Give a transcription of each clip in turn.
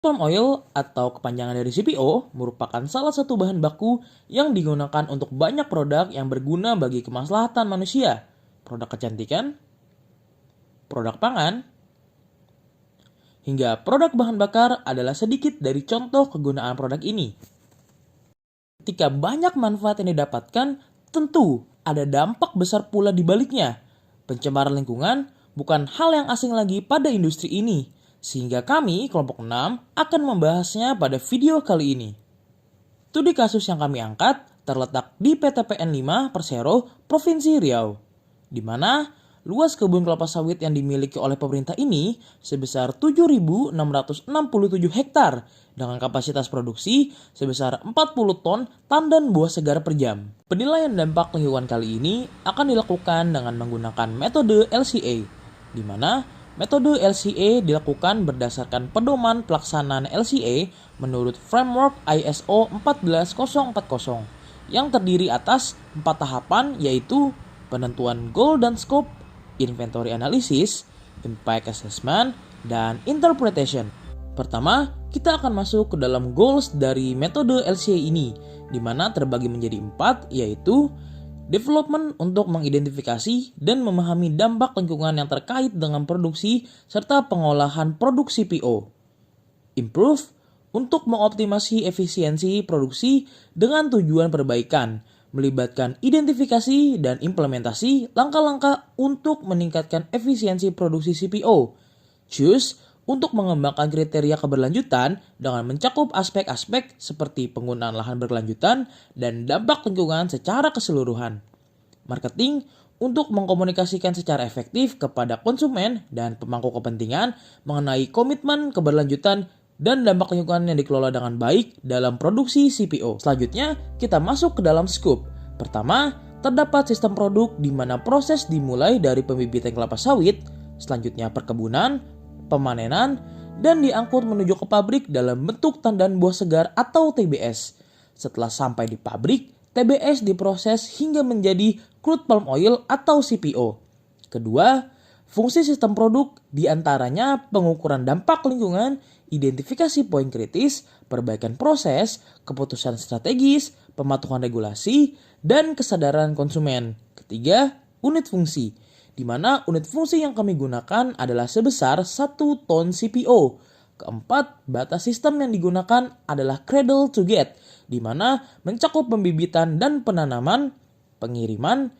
Palm oil atau kepanjangan dari CPO merupakan salah satu bahan baku yang digunakan untuk banyak produk yang berguna bagi kemaslahatan manusia. Produk kecantikan, produk pangan, hingga produk bahan bakar adalah sedikit dari contoh kegunaan produk ini. Ketika banyak manfaat yang didapatkan, tentu ada dampak besar pula di baliknya. Pencemaran lingkungan bukan hal yang asing lagi pada industri ini, sehingga kami, kelompok 6, akan membahasnya pada video kali ini. Studi kasus yang kami angkat terletak di PTPN 5 Persero, Provinsi Riau, di mana luas kebun kelapa sawit yang dimiliki oleh pemerintah ini sebesar 7.667 hektar dengan kapasitas produksi sebesar 40 ton tandan buah segar per jam. Penilaian dampak lingkungan kali ini akan dilakukan dengan menggunakan metode LCA, di mana metode LCA dilakukan berdasarkan pedoman pelaksanaan LCA menurut framework ISO 14040 yang terdiri atas 4 tahapan, yaitu penentuan goal dan scope, inventory analysis, impact assessment, dan interpretation. Pertama, kita akan masuk ke dalam goals dari metode LCA ini, di mana terbagi menjadi 4, yaitu development untuk mengidentifikasi dan memahami dampak lingkungan yang terkait dengan produksi serta pengolahan produk CPO. Improve untuk mengoptimasi efisiensi produksi dengan tujuan perbaikan, melibatkan identifikasi dan implementasi langkah-langkah untuk meningkatkan efisiensi produksi CPO. Choose untuk mengembangkan kriteria keberlanjutan dengan mencakup aspek-aspek seperti penggunaan lahan berkelanjutan dan dampak lingkungan secara keseluruhan. Marketing untuk mengkomunikasikan secara efektif kepada konsumen dan pemangku kepentingan mengenai komitmen keberlanjutan dan dampak lingkungan yang dikelola dengan baik dalam produksi CPO. Selanjutnya, kita masuk ke dalam scope. Pertama, terdapat sistem produk di mana proses dimulai dari pembibitan kelapa sawit, selanjutnya perkebunan, pemanenan, dan diangkut menuju ke pabrik dalam bentuk tandan buah segar atau TBS. Setelah sampai di pabrik, TBS diproses hingga menjadi crude palm oil atau CPO. Kedua, fungsi sistem produk diantaranya pengukuran dampak lingkungan, identifikasi poin kritis, perbaikan proses, keputusan strategis, pematuhan regulasi, dan kesadaran konsumen. Ketiga, unit fungsi, di mana unit fungsi yang kami gunakan adalah sebesar 1 ton CPO. Keempat, batas sistem yang digunakan adalah cradle to gate, di mana mencakup pembibitan dan penanaman, pengiriman,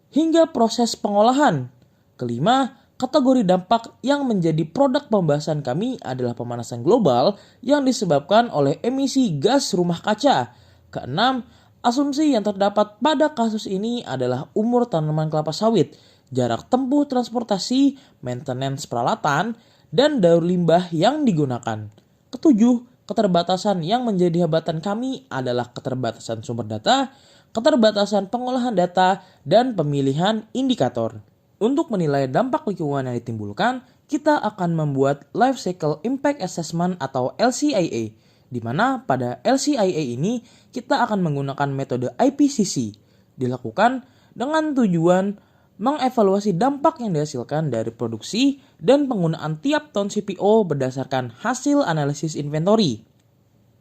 hingga proses pengolahan. Kelima, kategori dampak yang menjadi produk pembahasan kami adalah pemanasan global yang disebabkan oleh emisi gas rumah kaca. Keenam, asumsi yang terdapat pada kasus ini adalah umur tanaman kelapa sawit, jarak tempuh transportasi, maintenance peralatan, dan daur limbah yang digunakan. Ketujuh, keterbatasan yang menjadi hambatan kami adalah keterbatasan sumber data, keterbatasan pengolahan data, dan pemilihan indikator. Untuk menilai dampak lingkungan yang ditimbulkan, kita akan membuat Life Cycle Impact Assessment atau LCIA, di mana pada LCIA ini kita akan menggunakan metode IPCC, dilakukan dengan tujuan mengevaluasi dampak yang dihasilkan dari produksi dan penggunaan tiap ton CPO berdasarkan hasil analisis inventory.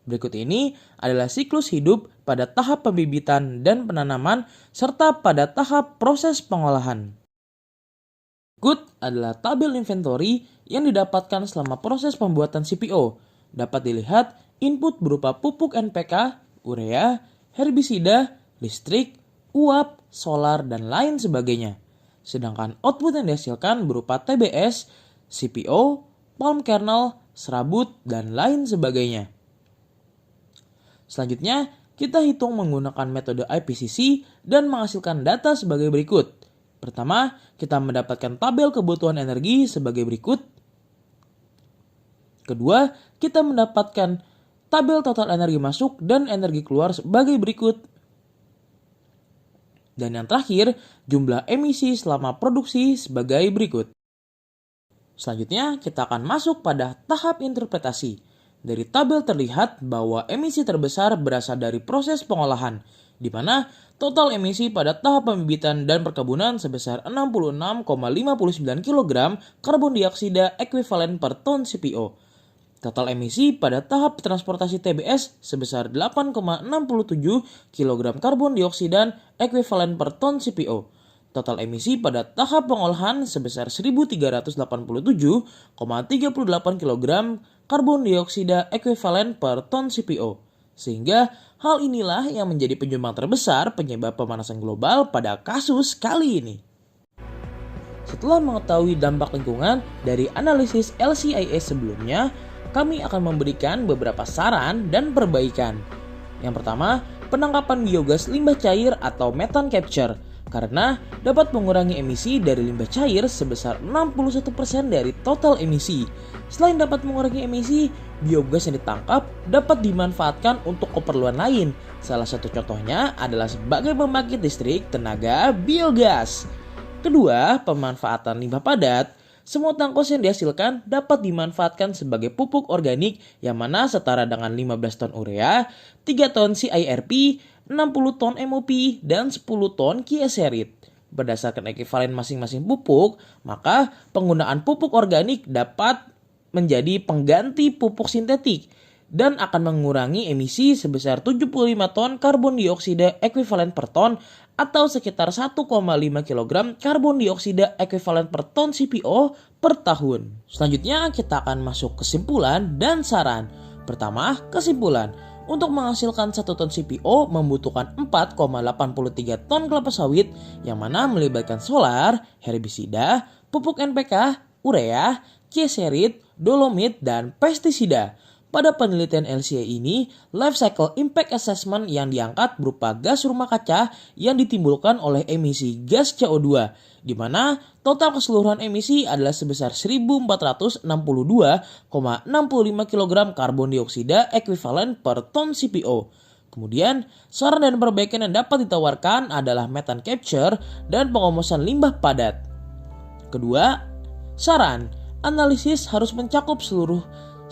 Berikut ini adalah siklus hidup pada tahap pembibitan dan penanaman serta pada tahap proses pengolahan. Berikut adalah tabel inventory yang didapatkan selama proses pembuatan CPO. Dapat dilihat input berupa pupuk NPK, urea, herbisida, listrik, uap, solar, dan lain sebagainya. Sedangkan output yang dihasilkan berupa TBS, CPO, palm kernel, serabut, dan lain sebagainya. Selanjutnya, kita hitung menggunakan metode IPCC dan menghasilkan data sebagai berikut. Pertama, kita mendapatkan tabel kebutuhan energi sebagai berikut. Kedua, kita mendapatkan tabel total energi masuk dan energi keluar sebagai berikut. Dan yang terakhir, jumlah emisi selama produksi sebagai berikut. Selanjutnya, kita akan masuk pada tahap interpretasi. Dari tabel terlihat bahwa emisi terbesar berasal dari proses pengolahan, di mana total emisi pada tahap pembibitan dan perkebunan sebesar 66,59 kg karbon dioksida ekuivalen per ton CPO. Total emisi pada tahap transportasi TBS sebesar 8,67 kg karbon dioksida ekuivalen per ton CPO. Total emisi pada tahap pengolahan sebesar 1.387,38 kg karbon dioksida ekuivalen per ton CPO. Sehingga hal inilah yang menjadi penyumbang terbesar penyebab pemanasan global pada kasus kali ini. Setelah mengetahui dampak lingkungan dari analisis LCIS sebelumnya, kami akan memberikan beberapa saran dan perbaikan. Yang pertama, penangkapan biogas limbah cair atau methane capture, karena dapat mengurangi emisi dari limbah cair sebesar 61% dari total emisi. Selain dapat mengurangi emisi, biogas yang ditangkap dapat dimanfaatkan untuk keperluan lain. Salah satu contohnya adalah sebagai pembangkit listrik tenaga biogas. Kedua, pemanfaatan limbah padat. Semua tangkos yang dihasilkan dapat dimanfaatkan sebagai pupuk organik yang mana setara dengan 15 ton urea, 3 ton CIRP, 60 ton MOP, dan 10 ton kieserit. Berdasarkan ekuivalen masing-masing pupuk, maka penggunaan pupuk organik dapat menjadi pengganti pupuk sintetik dan akan mengurangi emisi sebesar 75 ton karbon dioksida ekuivalen per ton atau sekitar 1,5 kg karbon dioksida ekuivalen per ton CPO per tahun. Selanjutnya kita akan masuk kesimpulan dan saran. Pertama, kesimpulan. Untuk menghasilkan 1 ton CPO membutuhkan 4,83 ton kelapa sawit yang mana melibatkan solar, herbisida, pupuk NPK, urea, kieserit, dolomit, dan pestisida. Pada penelitian LCA ini, Life Cycle Impact Assessment yang diangkat berupa gas rumah kaca yang ditimbulkan oleh emisi gas CO2, di mana total keseluruhan emisi adalah sebesar 1.462,65 kg karbon dioksida ekuivalen per ton CPO. Kemudian, saran dan perbaikan yang dapat ditawarkan adalah methane capture dan pengomosan limbah padat. Kedua, saran, analisis harus mencakup seluruh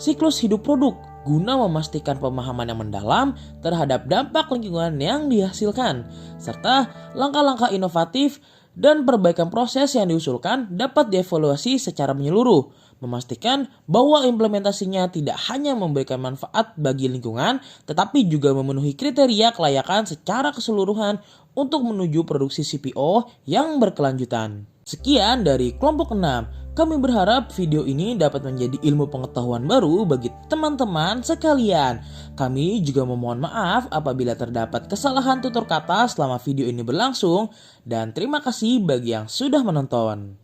siklus hidup produk guna memastikan pemahaman yang mendalam terhadap dampak lingkungan yang dihasilkan, serta langkah-langkah inovatif dan perbaikan proses yang diusulkan dapat dievaluasi secara menyeluruh, memastikan bahwa implementasinya tidak hanya memberikan manfaat bagi lingkungan, tetapi juga memenuhi kriteria kelayakan secara keseluruhan untuk menuju produksi CPO yang berkelanjutan. Sekian dari kelompok 6. Kami berharap video ini dapat menjadi ilmu pengetahuan baru bagi teman-teman sekalian. Kami juga memohon maaf apabila terdapat kesalahan tutur kata selama video ini berlangsung. Dan terima kasih bagi yang sudah menonton.